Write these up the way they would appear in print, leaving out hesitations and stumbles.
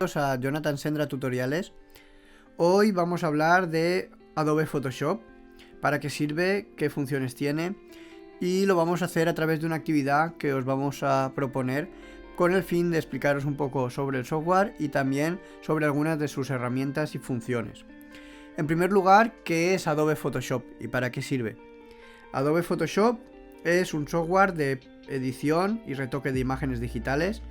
A Jonathan Sendra Tutoriales. Hoy vamos a hablar de Adobe Photoshop, para qué sirve, qué funciones tiene, y lo vamos a hacer a través de una actividad que os vamos a proponer con el fin de explicaros un poco sobre el software y también sobre algunas de sus herramientas y funciones. En primer lugar, ¿qué es Adobe Photoshop y para qué sirve? Adobe Photoshop es un software de edición y retoque de imágenes digitales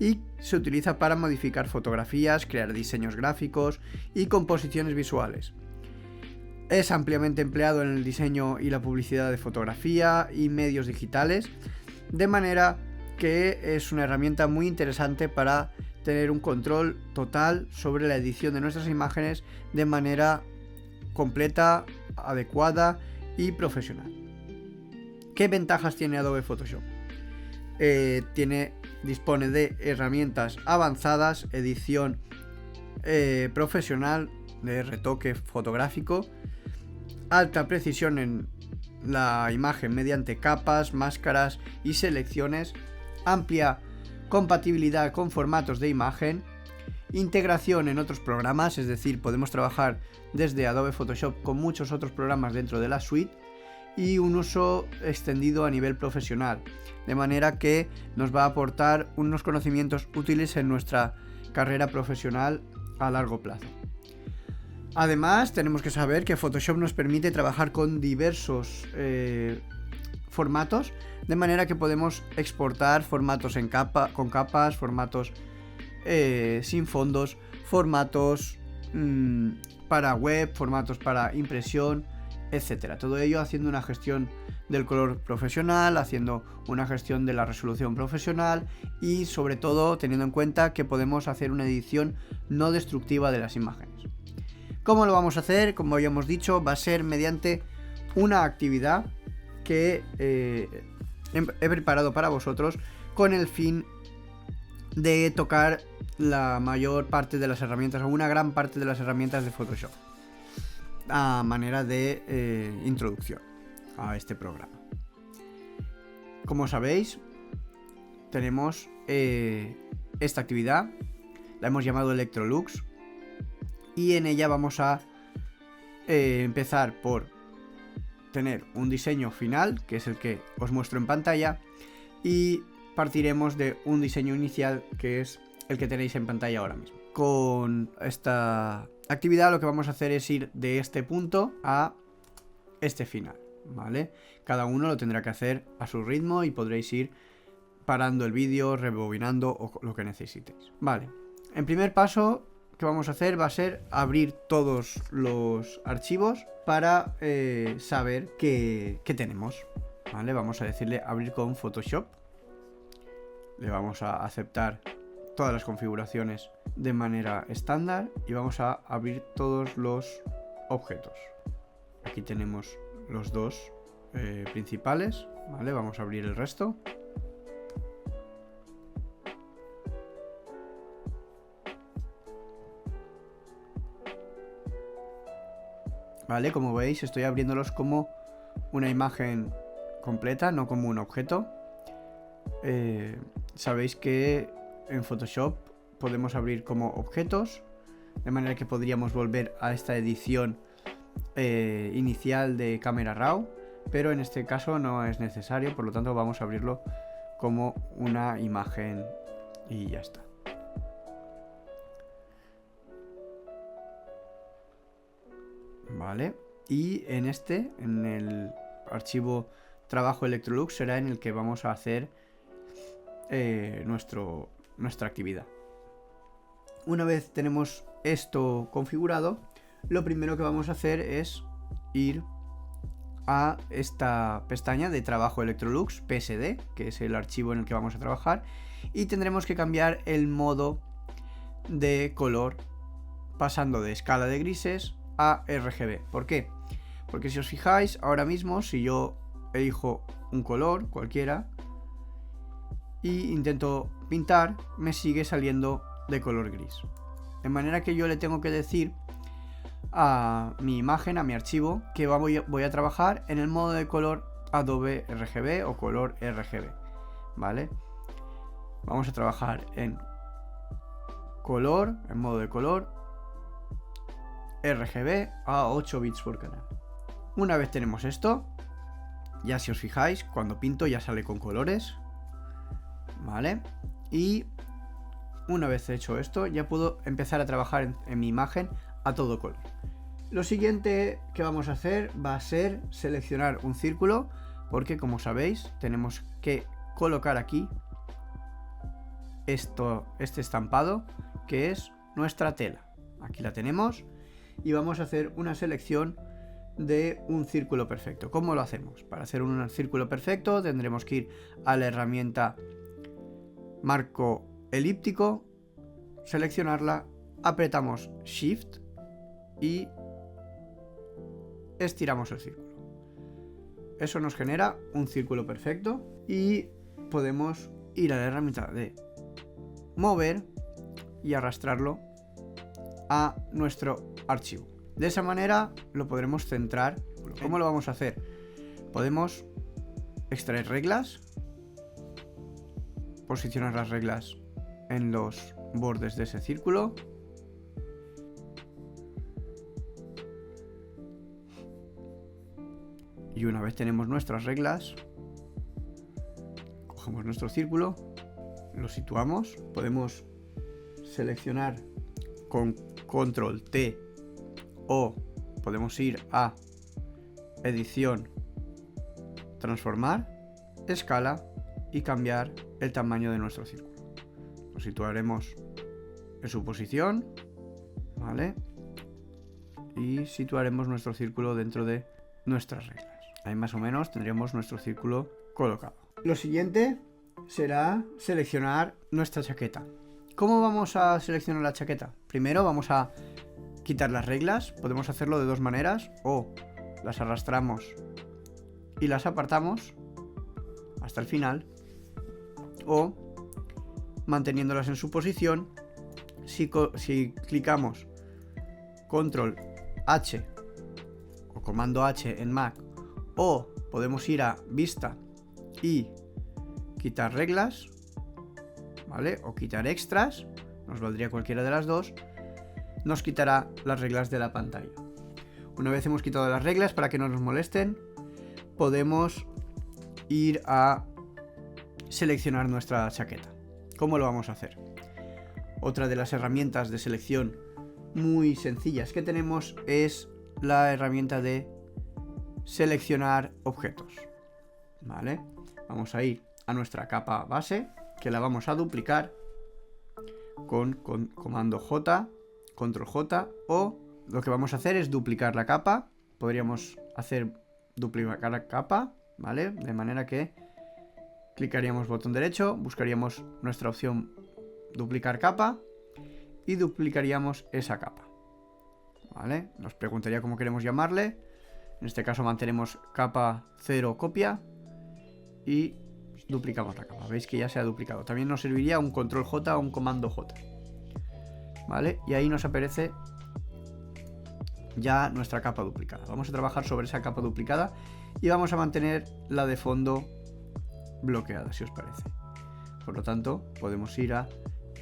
y se utiliza para modificar fotografías, crear diseños gráficos y composiciones visuales. Es ampliamente empleado en el diseño y la publicidad de fotografía y medios digitales, de manera que es una herramienta muy interesante para tener un control total sobre la edición de nuestras imágenes de manera completa, adecuada y profesional. ¿Qué ventajas tiene Adobe Photoshop? Dispone de herramientas avanzadas, edición profesional de retoque fotográfico, alta precisión en la imagen mediante capas, máscaras y selecciones, amplia compatibilidad con formatos de imagen, integración en otros programas, es decir, podemos trabajar desde Adobe Photoshop con muchos otros programas dentro de la suite, y un uso extendido a nivel profesional, de manera que nos va a aportar unos conocimientos útiles en nuestra carrera profesional a largo plazo. Además, tenemos que saber que Photoshop nos permite trabajar con diversos formatos, de manera que podemos exportar formatos con capas, formatos sin fondos, formatos para web, formatos para impresión, etcétera. Todo ello haciendo una gestión del color profesional, haciendo una gestión de la resolución profesional y sobre todo teniendo en cuenta que podemos hacer una edición no destructiva de las imágenes. ¿Cómo lo vamos a hacer? Como habíamos dicho, va a ser mediante una actividad que he preparado para vosotros con el fin de tocar la mayor parte de las herramientas o una gran parte de las herramientas de Photoshop a manera de introducción a este programa. Como sabéis, tenemos esta actividad, la hemos llamado Electrolux, y en ella vamos a empezar por tener un diseño final, que es el que os muestro en pantalla, y partiremos de un diseño inicial, que es el que tenéis en pantalla ahora mismo. Con esta actividad lo que vamos a hacer es ir de este punto a este final, ¿vale? Cada uno lo tendrá que hacer a su ritmo y podréis ir parando el vídeo, rebobinando o lo que necesitéis. Vale, en primer paso que vamos a hacer va a ser abrir todos los archivos para saber qué tenemos, ¿vale? Vamos a decirle abrir con Photoshop. Le vamos a aceptar todas las configuraciones de manera estándar y vamos a abrir todos los objetos. Aquí tenemos los dos principales, ¿vale? Vamos a abrir el resto. Vale, como veis estoy abriéndolos como una imagen completa, no como un objeto. Sabéis que en Photoshop podemos abrir como objetos, de manera que podríamos volver a esta edición inicial de Camera Raw, pero en este caso no es necesario, por lo tanto vamos a abrirlo como una imagen y ya está. Vale, y en el archivo trabajo Electrolux será en el que vamos a hacer nuestra actividad. Una vez tenemos esto configurado, lo primero que vamos a hacer es ir a esta pestaña de trabajo Electrolux PSD, que es el archivo en el que vamos a trabajar, y tendremos que cambiar el modo de color pasando de escala de grises a RGB. ¿Por qué? Porque si os fijáis, ahora mismo si yo elijo un color cualquiera y intento pintar, me sigue saliendo de color gris. De manera que yo le tengo que decir a mi imagen, a mi archivo, que voy a trabajar en el modo de color Adobe RGB o color RGB, ¿vale? Vamos a trabajar en color, en modo de color, RGB a 8 bits por canal. Una vez tenemos esto, ya si os fijáis, cuando pinto ya sale con colores, ¿vale? Y una vez hecho esto, ya puedo empezar a trabajar en mi imagen a todo color. Lo siguiente que vamos a hacer va a ser seleccionar un círculo, porque como sabéis, tenemos que colocar aquí este estampado, que es nuestra tela. Aquí la tenemos y vamos a hacer una selección de un círculo perfecto. ¿Cómo lo hacemos? Para hacer un círculo perfecto tendremos que ir a la herramienta marco elíptico, seleccionarla, apretamos Shift y estiramos el círculo. Eso nos genera un círculo perfecto y podemos ir a la herramienta de mover y arrastrarlo a nuestro archivo. De esa manera lo podremos centrar. ¿Cómo lo vamos a hacer? Podemos extraer reglas, posicionar las reglas en los bordes de ese círculo, y una vez tenemos nuestras reglas, cogemos nuestro círculo, lo situamos, podemos seleccionar con control T o podemos ir a edición, transformar, escala y cambiar el tamaño de nuestro círculo. Lo situaremos en su posición, ¿vale? Y situaremos nuestro círculo dentro de nuestras reglas. Ahí más o menos tendríamos nuestro círculo colocado. Lo siguiente será seleccionar nuestra chaqueta. ¿Cómo vamos a seleccionar la chaqueta? Primero vamos a quitar las reglas. Podemos hacerlo de dos maneras: o las arrastramos y las apartamos hasta el final, o manteniéndolas en su posición, si clicamos control H o comando H en Mac, o podemos ir a vista y quitar reglas, ¿vale? O quitar extras, nos valdría cualquiera de las dos, nos quitará las reglas de la pantalla. Una vez hemos quitado las reglas para que no nos molesten, podemos ir a seleccionar nuestra chaqueta. ¿Cómo lo vamos a hacer? Otra de las herramientas de selección muy sencillas que tenemos es la herramienta de seleccionar objetos, ¿vale? Vamos a ir a nuestra capa base, que la vamos a duplicar con comando J, control J, o lo que vamos a hacer es duplicar la capa. Podríamos hacer duplicar la capa, ¿vale? De manera que clicaríamos botón derecho, buscaríamos nuestra opción duplicar capa y duplicaríamos esa capa, ¿vale? Nos preguntaría cómo queremos llamarle. En este caso mantenemos capa 0 copia y duplicamos la capa. Veis que ya se ha duplicado. También nos serviría un control J o un comando J, ¿vale? Y ahí nos aparece ya nuestra capa duplicada. Vamos a trabajar sobre esa capa duplicada y vamos a mantener la de fondo bloqueada, si os parece. Por lo tanto, podemos ir a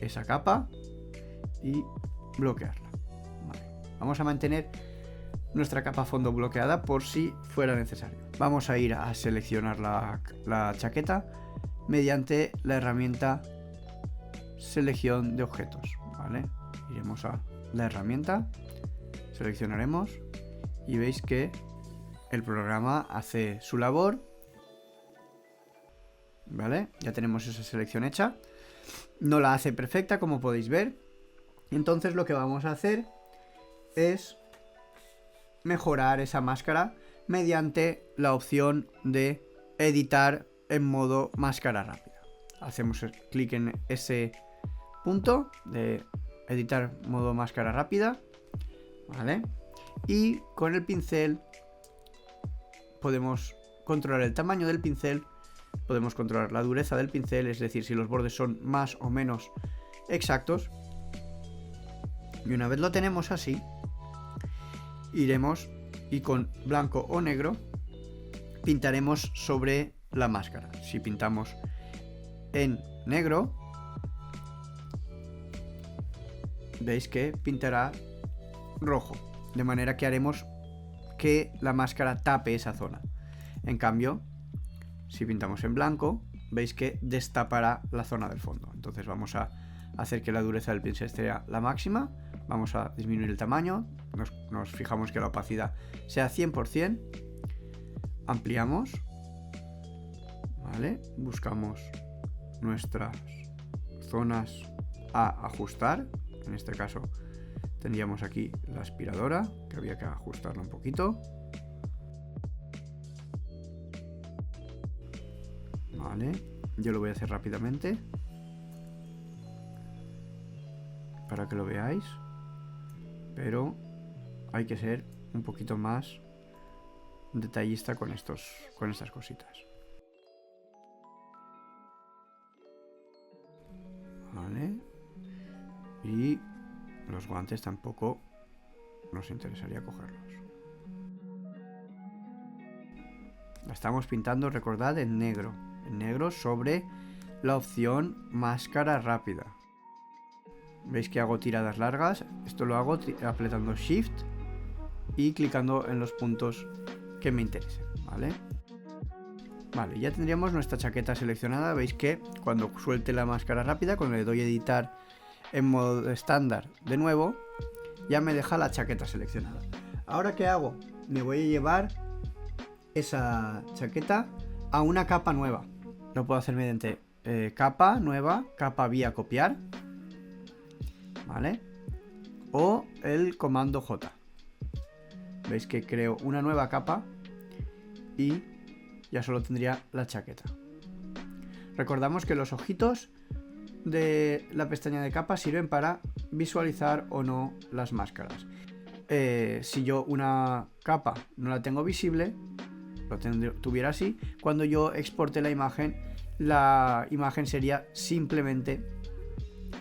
esa capa y bloquearla, ¿vale? Vamos a mantener nuestra capa fondo bloqueada por si fuera necesario. Vamos a ir a seleccionar la chaqueta mediante la herramienta selección de objetos, ¿vale? Iremos a la herramienta, seleccionaremos y veis que el programa hace su labor, ¿vale? Ya tenemos esa selección hecha. No la hace perfecta, como podéis ver. Entonces lo que vamos a hacer es mejorar esa máscara mediante la opción de editar en modo máscara rápida. Hacemos clic en ese punto de editar modo máscara rápida, ¿vale? Y con el pincel podemos controlar el tamaño del pincel, podemos controlar la dureza del pincel, es decir, si los bordes son más o menos exactos. Y una vez lo tenemos así, iremos y con blanco o negro pintaremos sobre la máscara. Si pintamos en negro, veis que pintará rojo, de manera que haremos que la máscara tape esa zona. En cambio, si pintamos en blanco, veis que destapará la zona del fondo. Entonces vamos a hacer que la dureza del pincel sea la máxima, vamos a disminuir el tamaño, nos fijamos que la opacidad sea 100%, ampliamos, ¿vale? Buscamos nuestras zonas a ajustar, en este caso tendríamos aquí la aspiradora, que había que ajustarla un poquito. Vale, yo lo voy a hacer rápidamente para que lo veáis, pero hay que ser un poquito más detallista con estas cositas. Vale, y los guantes tampoco nos interesaría cogerlos. La estamos pintando, recordad, en negro sobre la opción máscara rápida. Veis que hago tiradas largas, esto lo hago apretando Shift y clicando en los puntos que me interesen, ¿vale? Vale, ya tendríamos nuestra chaqueta seleccionada. Veis que cuando suelte la máscara rápida, cuando le doy a editar en modo estándar de nuevo, ya me deja la chaqueta seleccionada. Ahora, ¿qué hago? Me voy a llevar esa chaqueta a una capa nueva. Lo puedo hacer mediante capa nueva, capa vía copiar, ¿vale? O el comando J. Veis que creo una nueva capa y ya solo tendría la chaqueta. Recordamos que los ojitos de la pestaña de capa sirven para visualizar o no las máscaras. Si yo una capa no la tengo visible, tuviera así, cuando yo exporte la imagen sería simplemente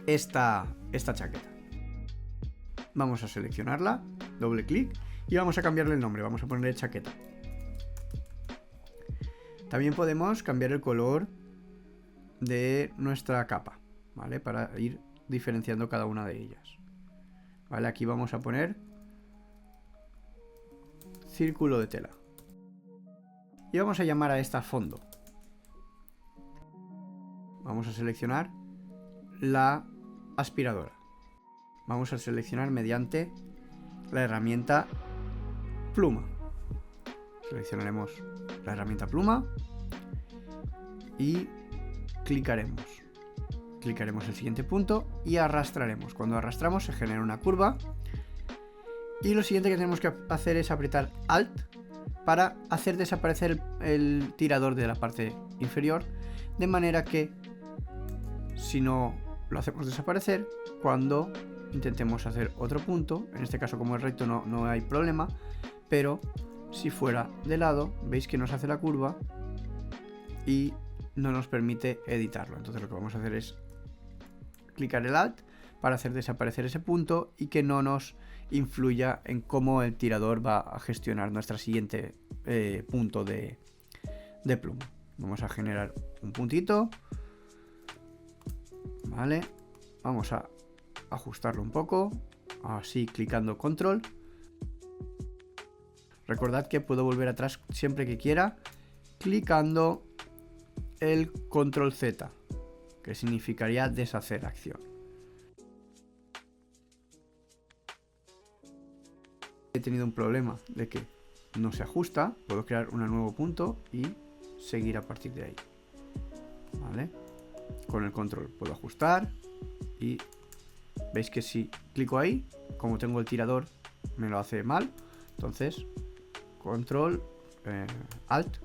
esta chaqueta. Vamos a seleccionarla, doble clic y vamos a cambiarle el nombre, vamos a ponerle chaqueta. También podemos cambiar el color de nuestra capa, ¿vale? Para ir diferenciando cada una de ellas. Vale, aquí vamos a poner círculo de tela. Y vamos a llamar a esta fondo. Vamos a seleccionar la aspiradora. Vamos a seleccionar mediante la herramienta pluma. Seleccionaremos la herramienta pluma y clicaremos el siguiente punto y arrastraremos. Cuando arrastramos se genera una curva y lo siguiente que tenemos que hacer es apretar Alt para hacer desaparecer el tirador de la parte inferior, de manera que si no lo hacemos desaparecer, cuando intentemos hacer otro punto, en este caso como es recto no hay problema, pero si fuera de lado, veis que nos hace la curva y no nos permite editarlo. Entonces lo que vamos a hacer es clicar el Alt para hacer desaparecer ese punto y que no nos influya en cómo el tirador va a gestionar nuestro siguiente punto de pluma. Vamos a generar un puntito, vale, vamos a ajustarlo un poco, así clicando control. Recordad que puedo volver atrás siempre que quiera clicando el control Z, que significaría deshacer acción. He tenido un problema de que no se ajusta, puedo crear un nuevo punto y seguir a partir de ahí, ¿vale? Con el control puedo ajustar y veis que si clico ahí, como tengo el tirador, me lo hace mal. Entonces, control, alt,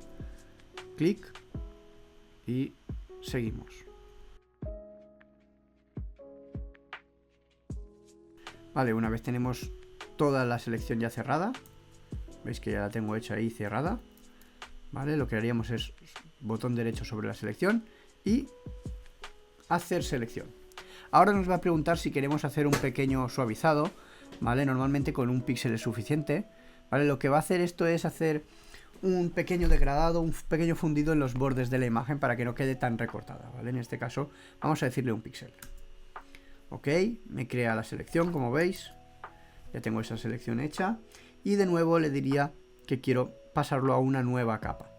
clic y seguimos. Vale, una vez tenemos toda la selección ya cerrada, veis que ya la tengo hecha ahí cerrada, vale, lo que haríamos es botón derecho sobre la selección y hacer selección. Ahora nos va a preguntar si queremos hacer un pequeño suavizado, vale, normalmente con un píxel es suficiente, vale, lo que va a hacer esto es hacer un pequeño degradado, un pequeño fundido en los bordes de la imagen para que no quede tan recortada, vale, en este caso vamos a decirle un píxel. Ok, me crea la selección, como veis. Ya tengo esa selección hecha. Y de nuevo le diría que quiero pasarlo a una nueva capa.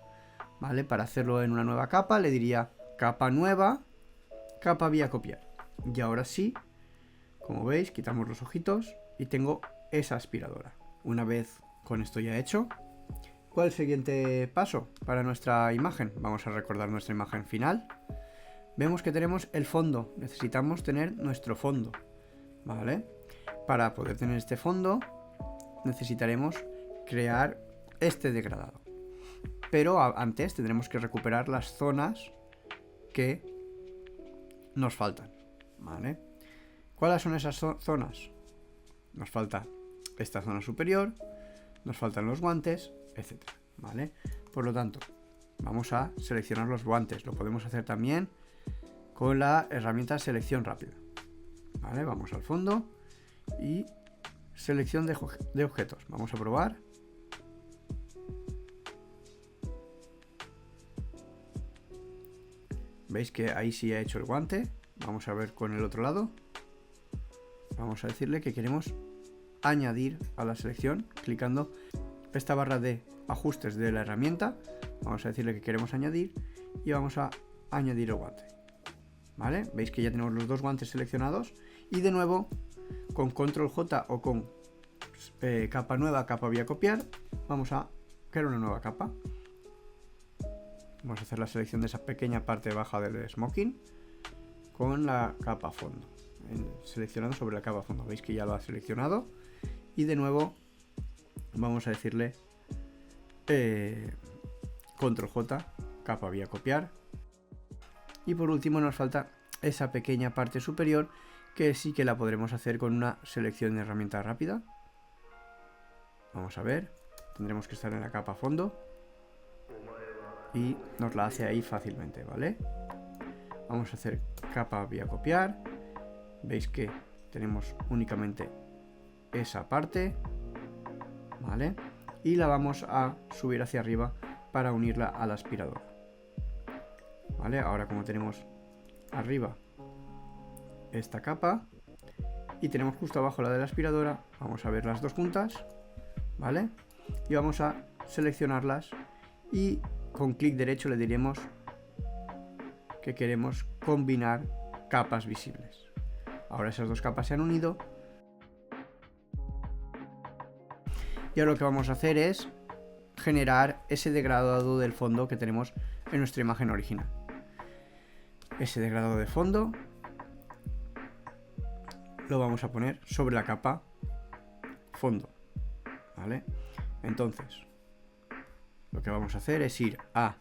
¿Vale? Para hacerlo en una nueva capa le diría capa nueva, capa vía copiar. Y ahora sí, como veis, quitamos los ojitos y tengo esa aspiradora. Una vez con esto ya hecho, ¿cuál es el siguiente paso para nuestra imagen? Vamos a recordar nuestra imagen final. Vemos que tenemos el fondo. Necesitamos tener nuestro fondo. ¿Vale? Para poder tener este fondo necesitaremos crear este degradado. Pero antes tendremos que recuperar las zonas que nos faltan. ¿Vale? ¿Cuáles son esas zonas? Nos falta esta zona superior, nos faltan los guantes, etc. ¿Vale? Por lo tanto, vamos a seleccionar los guantes. Lo podemos hacer también con la herramienta selección rápida. ¿Vale? Vamos al fondo y selección de objetos. Vamos a probar. Veis que ahí sí ha hecho el guante. Vamos a ver con el otro lado. Vamos a decirle que queremos añadir a la selección clicando esta barra de ajustes de la herramienta. Vamos a decirle que queremos añadir y vamos a añadir el guante. ¿Vale? Veis que ya tenemos los dos guantes seleccionados y de nuevo con control J o con capa nueva, capa vía copiar, vamos a crear una nueva capa. Vamos a hacer la selección de esa pequeña parte baja del smoking con la capa fondo, seleccionando sobre la capa fondo. Veis que ya lo ha seleccionado y de nuevo vamos a decirle control J, capa vía copiar. Y por último nos falta esa pequeña parte superior que sí que la podremos hacer con una selección de herramienta rápida. Vamos a ver, tendremos que estar en la capa fondo y nos la hace ahí fácilmente, ¿vale? Vamos a hacer capa vía copiar. Veis que tenemos únicamente esa parte, ¿vale? Y la vamos a subir hacia arriba para unirla a la aspiradora. ¿Vale? Ahora como tenemos arriba esta capa y tenemos justo abajo la de la aspiradora, vamos a ver las dos juntas, ¿vale? Y vamos a seleccionarlas y con clic derecho le diremos que queremos combinar capas visibles. Ahora esas dos capas se han unido y ahora lo que vamos a hacer es generar ese degradado del fondo que tenemos en nuestra imagen original. Ese degradado de fondo lo vamos a poner sobre la capa fondo, ¿vale? Entonces lo que vamos a hacer es ir a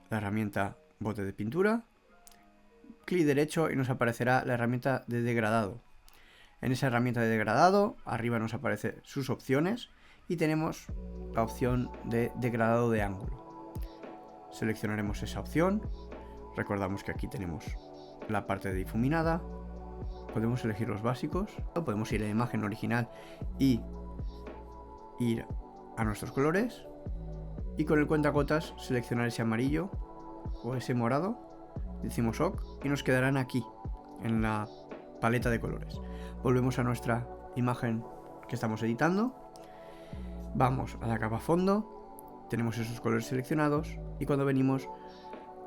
la herramienta bote de pintura, clic derecho y nos aparecerá la herramienta de degradado. En esa herramienta de degradado arriba nos aparecen sus opciones y tenemos la opción de degradado de ángulo. Seleccionaremos esa opción. Recordamos que aquí tenemos la parte de difuminada. Podemos elegir los básicos. Podemos ir a la imagen original y ir a nuestros colores. Y con el cuentagotas seleccionar ese amarillo o ese morado. Decimos OK y nos quedarán aquí en la paleta de colores. Volvemos a nuestra imagen que estamos editando. Vamos a la capa fondo. Tenemos esos colores seleccionados. Y cuando venimos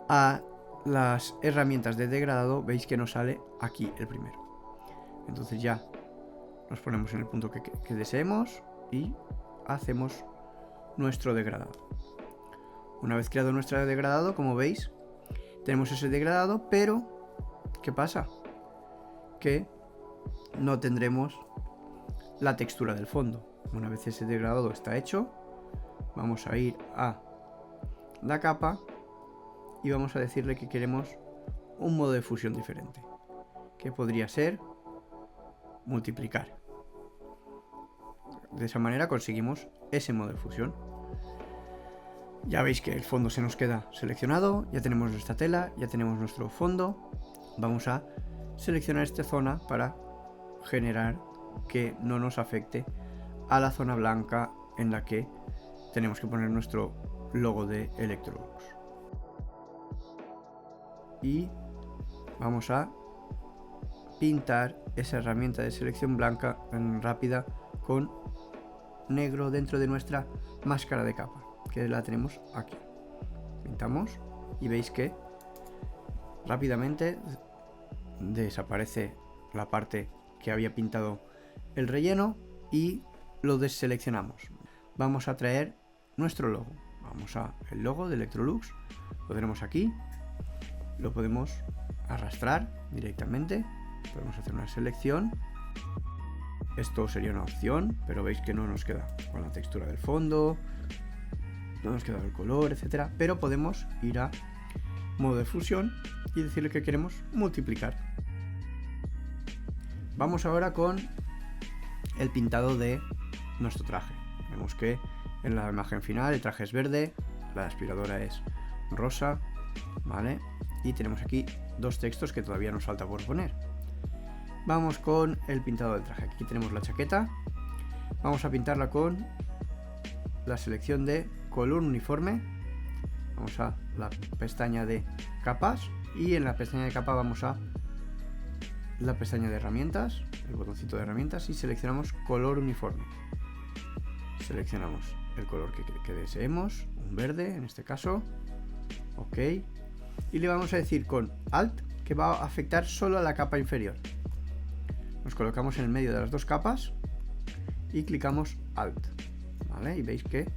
a las herramientas de degradado, veis que nos sale aquí el primero. Entonces ya nos ponemos en el punto que deseemos y hacemos nuestro degradado. Una vez creado nuestro degradado, como veis, tenemos ese degradado, pero ¿qué pasa? Que no tendremos la textura del fondo. Una vez ese degradado está hecho, vamos a ir a la capa y vamos a decirle que queremos un modo de fusión diferente, que podría ser multiplicar. De esa manera conseguimos ese modo de fusión. Ya veis que el fondo se nos queda seleccionado, ya tenemos nuestra tela, ya tenemos nuestro fondo. Vamos a seleccionar esta zona para generar que no nos afecte a la zona blanca en la que tenemos que poner nuestro logo de Electrolux. Y vamos a pintar esa herramienta de selección blanca rápida con negro dentro de nuestra máscara de capa, que la tenemos aquí. Pintamos y veis que rápidamente desaparece la parte que había pintado el relleno y lo deseleccionamos. Vamos a traer nuestro logo. Vamos a el logo de Electrolux, lo tenemos aquí, lo podemos arrastrar directamente, podemos hacer una selección. Esto sería una opción, pero veis que no nos queda con la textura del fondo, no nos queda el color, etcétera. Pero podemos ir a modo de fusión y decirle que queremos multiplicar. Vamos ahora con el pintado de nuestro traje. Vemos que en la imagen final el traje es verde, la aspiradora es rosa, ¿vale? Y tenemos aquí dos textos que todavía nos falta por poner. Vamos con el pintado del traje. Aquí tenemos la chaqueta. Vamos a pintarla con la selección de color uniforme. Vamos a la pestaña de capas y en la pestaña de capa vamos a la pestaña de herramientas, el botoncito de herramientas, y seleccionamos color uniforme. Seleccionamos el color que deseemos, un verde en este caso, ok, y le vamos a decir con Alt que va a afectar solo a la capa inferior. Nos colocamos en el medio de las dos capas y clicamos Alt, ¿vale? Y veis que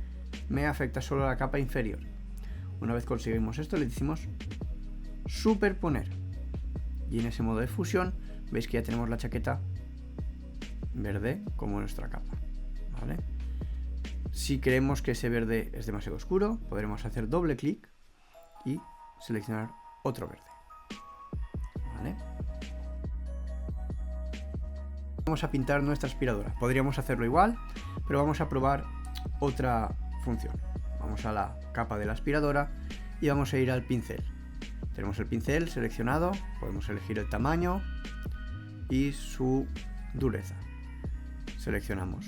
me afecta solo a la capa inferior. Una vez conseguimos esto, le decimos superponer, y en ese modo de fusión veis que ya tenemos la chaqueta verde como nuestra capa, ¿vale? Si creemos que ese verde es demasiado oscuro, podremos hacer doble clic y seleccionar otro verde, ¿vale? Vamos a pintar nuestra aspiradora. Podríamos hacerlo igual, pero vamos a probar otra función. Vamos a la capa de la aspiradora y vamos a ir al pincel. Tenemos el pincel seleccionado, podemos elegir el tamaño y su dureza. Seleccionamos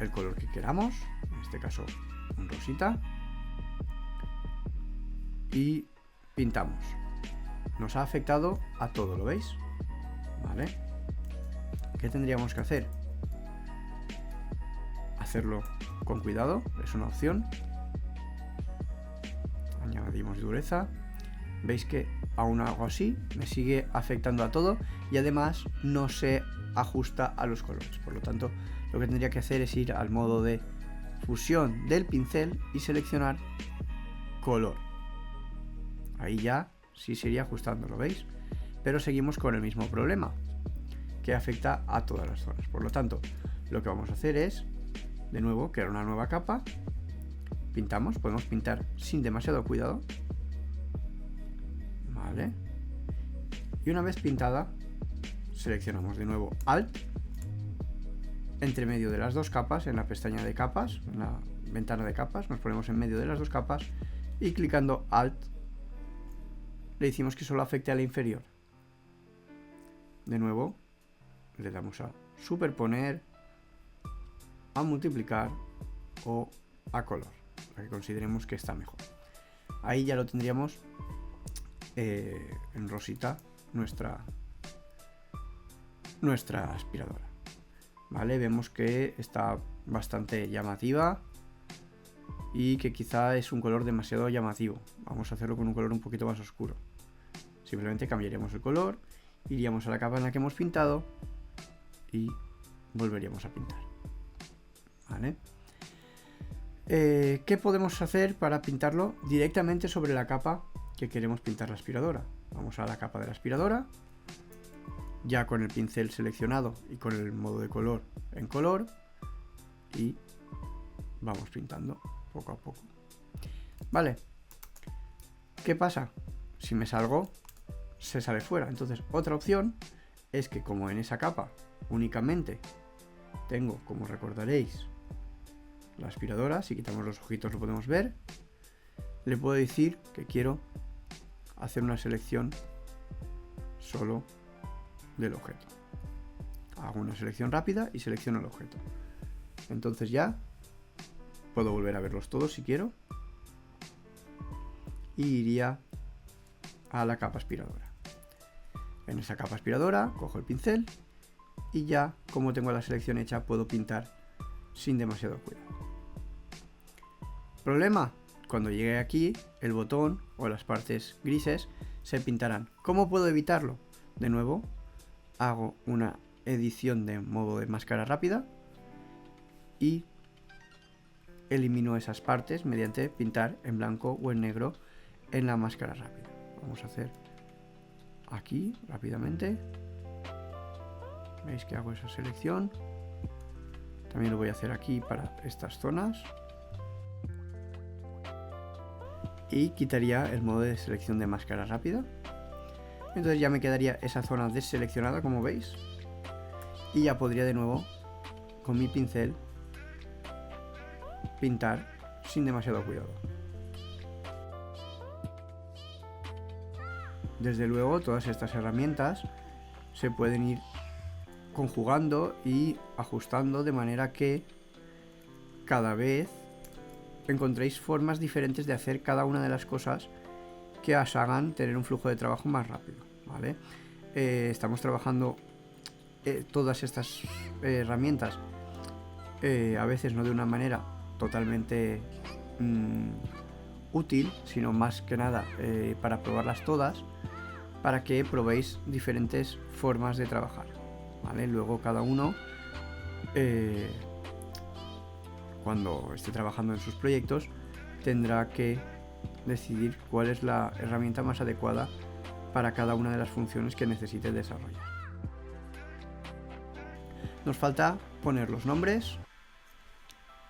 el color que queramos, en este caso un rosita, y pintamos. Nos ha afectado a todo, ¿lo veis? ¿Vale? ¿Qué tendríamos que hacer? Hacerlo con cuidado, es una opción. Añadimos dureza. Veis que aún hago así, me sigue afectando a todo y además no se ajusta a los colores. Por lo tanto, lo que tendría que hacer es ir al modo de fusión del pincel y seleccionar color. Ahí ya sí se iría ajustando, ¿lo veis? Pero seguimos con el mismo problema, que afecta a todas las zonas. Por lo tanto, lo que vamos a hacer es, de nuevo, crear una nueva capa. Pintamos, podemos pintar sin demasiado cuidado. Vale. Y una vez pintada, seleccionamos de nuevo Alt, entre medio de las dos capas, en la pestaña de capas, en la ventana de capas, nos ponemos en medio de las dos capas y clicando Alt, le decimos que solo afecte a la inferior. De nuevo, le damos a superponer, a multiplicar o a color, la que consideremos que está mejor. Ahí ya lo tendríamos en rosita nuestra aspiradora. Vale, vemos que está bastante llamativa y que quizá es un color demasiado llamativo. Vamos a hacerlo con un color un poquito más oscuro. Simplemente cambiaríamos el color, iríamos a la capa en la que hemos pintado y volveríamos a pintar. ¿Vale? ¿Qué podemos hacer para pintarlo directamente sobre la capa que queremos pintar la aspiradora? Vamos a la capa de la aspiradora, ya con el pincel seleccionado y con el modo de color en color, y vamos pintando poco a poco. Vale, ¿qué pasa? Si me salgo, se sale fuera. Entonces, otra opción es que, como en esa capa únicamente tengo, como recordaréis, la aspiradora, si quitamos los ojitos lo podemos ver, le puedo decir que quiero hacer una selección solo del objeto. Hago una selección rápida y selecciono el objeto. Entonces ya puedo volver a verlos todos si quiero y iría a la capa aspiradora. En esa capa aspiradora cojo el pincel y ya, como tengo la selección hecha, puedo pintar sin demasiado cuidado. Problema: cuando llegue aquí, el botón o las partes grises se pintarán. ¿Cómo puedo evitarlo? De nuevo, hago una edición de modo de máscara rápida y elimino esas partes mediante pintar en blanco o en negro en la máscara rápida. Vamos a hacer aquí rápidamente. Veis que hago esa selección. También lo voy a hacer aquí para estas zonas. Y quitaría el modo de selección de máscara rápida. Entonces ya me quedaría esa zona deseleccionada, como veis. Y ya podría de nuevo, con mi pincel, pintar sin demasiado cuidado. Desde luego, todas estas herramientas se pueden ir conjugando y ajustando de manera que cada vez encontréis formas diferentes de hacer cada una de las cosas que os hagan tener un flujo de trabajo más rápido, ¿vale? Estamos trabajando todas estas herramientas a veces no de una manera totalmente útil, sino más que nada para probarlas todas, para que probéis diferentes formas de trabajar, ¿vale? Luego cada uno cuando esté trabajando en sus proyectos tendrá que decidir cuál es la herramienta más adecuada para cada una de las funciones que necesite desarrollar. Nos falta poner los nombres,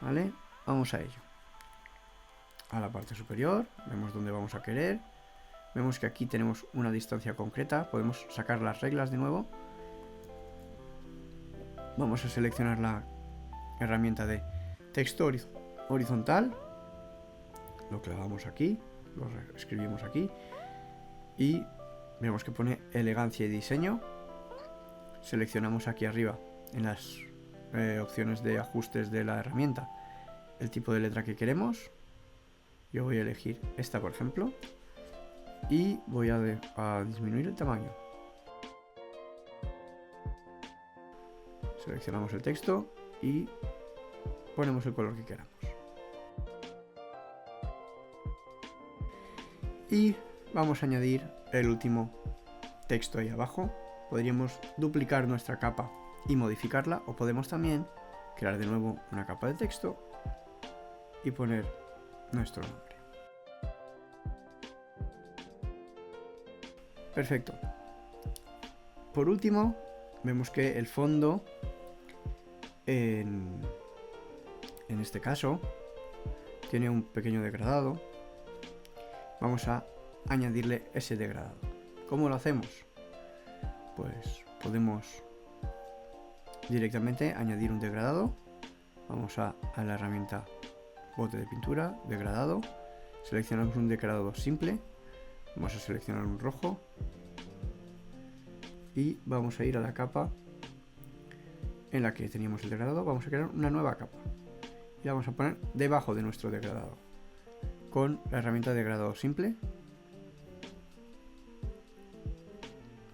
¿vale? Vamos a ello. A la parte superior vemos dónde vamos a querer. Vemos que aquí tenemos una distancia concreta. Podemos sacar las reglas de nuevo. Vamos a seleccionar la herramienta de texto horizontal. Lo clavamos aquí, lo escribimos aquí y vemos que pone elegancia y diseño. Seleccionamos aquí arriba en las opciones de ajustes de la herramienta el tipo de letra que queremos. Yo voy a elegir esta, por ejemplo, y voy a disminuir el tamaño. Seleccionamos el texto y ponemos el color que queramos. Y vamos a añadir el último texto ahí abajo. Podríamos duplicar nuestra capa y modificarla, o podemos también crear de nuevo una capa de texto y poner nuestro nombre. Perfecto. Por último, vemos que el fondo en este caso tiene un pequeño degradado. Vamos a añadirle ese degradado. ¿Cómo lo hacemos? Pues podemos directamente añadir un degradado. Vamos a la herramienta bote de pintura, degradado. Seleccionamos un degradado simple. Vamos a seleccionar un rojo. Y vamos a ir a la capa en la que teníamos el degradado. Vamos a crear una nueva capa. Y la vamos a poner debajo de nuestro degradado. Con la herramienta de degradado simple.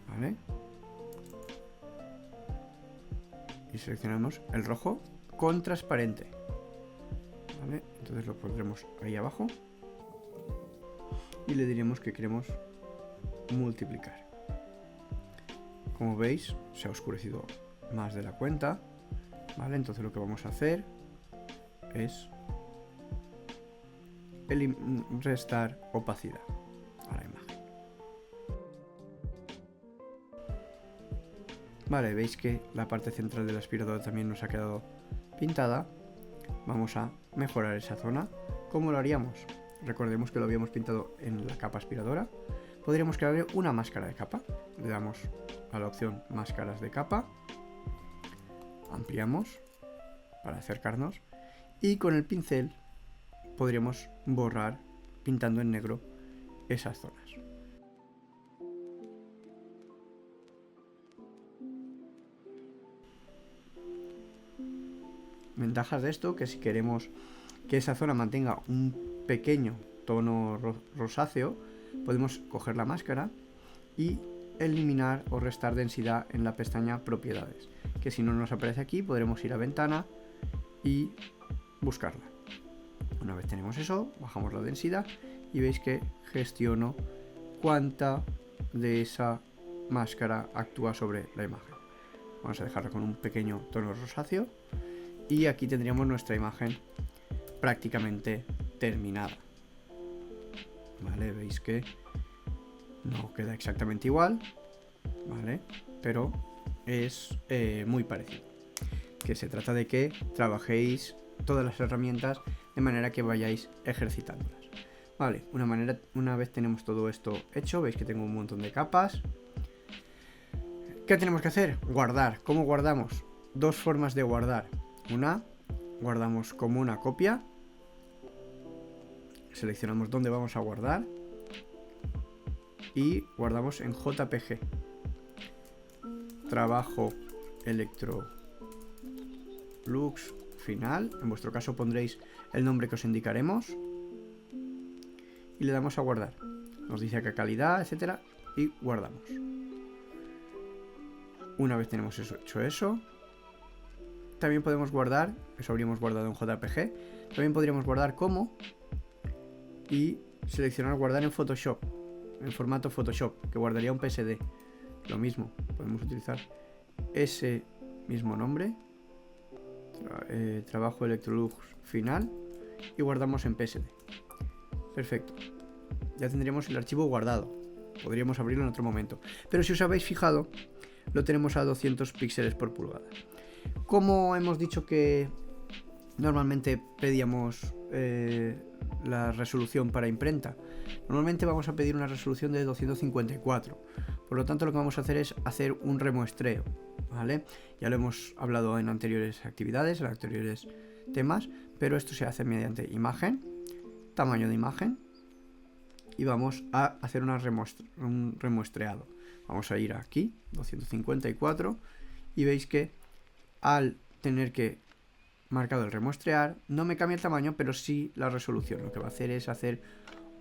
¿Vale? Y seleccionamos el rojo con transparente. ¿Vale? Entonces lo pondremos ahí abajo. Y le diremos que queremos multiplicar. Como veis, se ha oscurecido más de la cuenta. ¿Vale? Entonces lo que vamos a hacer es restar opacidad a la imagen. Vale, veis que la parte central del aspirador también nos ha quedado pintada. Vamos a mejorar esa zona. ¿Cómo lo haríamos? Recordemos que lo habíamos pintado en la capa aspiradora. Podríamos crear una máscara de capa. Le damos a la opción máscaras de capa. Ampliamos para acercarnos. Y con el pincel podríamos borrar pintando en negro esas zonas. Ventajas de esto, que si queremos que esa zona mantenga un pequeño tono rosáceo, podemos coger la máscara y eliminar o restar densidad en la pestaña propiedades, que si no nos aparece aquí podremos ir a ventana y buscarla. Una vez tenemos eso, bajamos la densidad y veis que gestiono cuánta de esa máscara actúa sobre la imagen. Vamos a dejarla con un pequeño tono rosáceo y aquí tendríamos nuestra imagen prácticamente terminada. Vale, veis que no queda exactamente igual, vale, pero es muy parecido. Que se trata de que trabajéis todas las herramientas de manera que vayáis ejercitándolas. Vale, una vez tenemos todo esto hecho, veis que tengo un montón de capas. ¿Qué tenemos que hacer? Guardar. ¿Cómo guardamos? Dos formas de guardar. Una, guardamos como una copia. Seleccionamos dónde vamos a guardar. Y guardamos en JPG. Trabajo Electrolux final. En vuestro caso pondréis el nombre que os indicaremos. Y le damos a guardar. Nos dice qué calidad, etcétera. Y guardamos. Una vez tenemos hecho eso, también podemos guardar, eso habríamos guardado en JPG, también podríamos guardar como y seleccionar guardar en Photoshop, en formato Photoshop, que guardaría un PSD. Lo mismo, podemos utilizar ese mismo nombre, trabajo Electrolux final y guardamos en PSD. Perfecto, ya tendríamos el archivo guardado, podríamos abrirlo en otro momento, pero si os habéis fijado, lo tenemos a 200 píxeles por pulgada. Como hemos dicho que normalmente pedíamos la resolución para imprenta, normalmente vamos a pedir una resolución de 254. Por lo tanto, lo que vamos a hacer es hacer un remuestreo, ¿vale? Ya lo hemos hablado en anteriores actividades, en anteriores temas, pero esto se hace mediante imagen, tamaño de imagen, y vamos a hacer un remuestreado. Vamos a ir aquí, 254, y veis que al tener que marcado el remuestrear, no me cambia el tamaño, pero sí la resolución. Lo que va a hacer es hacer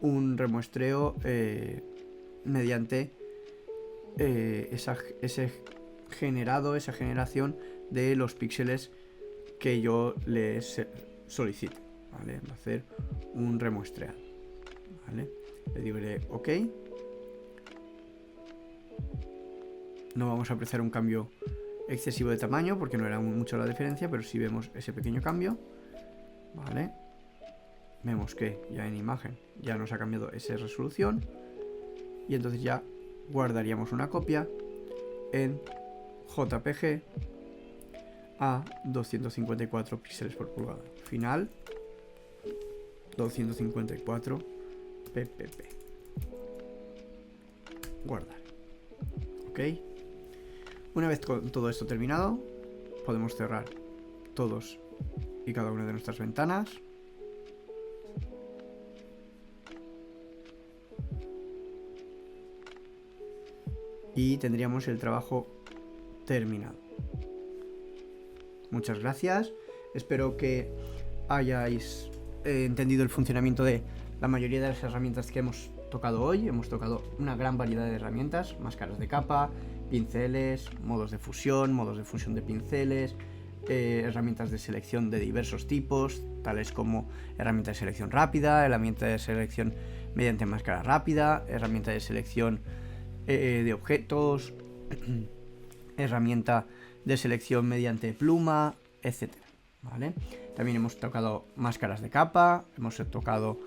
un remuestreo mediante esa generación de los píxeles que yo les solicite, ¿vale? Va a hacer un remuestreado, ¿vale? Le diré OK. No vamos a apreciar un cambio excesivo de tamaño porque no era mucho la diferencia, pero sí vemos ese pequeño cambio, ¿vale? Vemos que ya en imagen ya nos ha cambiado esa resolución y entonces ya guardaríamos una copia en JPG a 254 píxeles por pulgada. Final 254 ppp. Guardar. Ok. Una vez con todo esto terminado, podemos cerrar todos y cada una de nuestras ventanas. Y tendríamos el trabajo terminado. Muchas gracias. Espero que hayáis entendido el funcionamiento de la mayoría de las herramientas que hemos tocado hoy. Hemos tocado una gran variedad de herramientas, máscaras de capa, pinceles, modos de fusión de pinceles, herramientas de selección de diversos tipos, tales como herramienta de selección rápida, herramienta de selección mediante máscara rápida, herramienta de selección de objetos, herramienta de selección mediante pluma, etcétera, ¿vale? También hemos tocado máscaras de capa, hemos tocado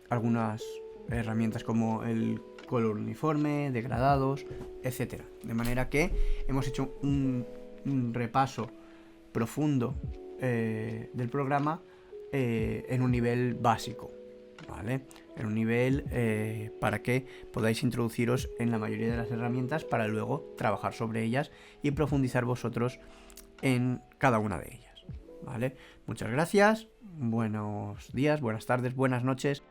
algunas herramientas como el color uniforme, degradados, etcétera. De manera que hemos hecho un repaso profundo del programa en un nivel básico, ¿vale? En un nivel para que podáis introduciros en la mayoría de las herramientas para luego trabajar sobre ellas y profundizar vosotros en cada una de ellas, ¿vale? Muchas gracias, buenos días, buenas tardes, buenas noches.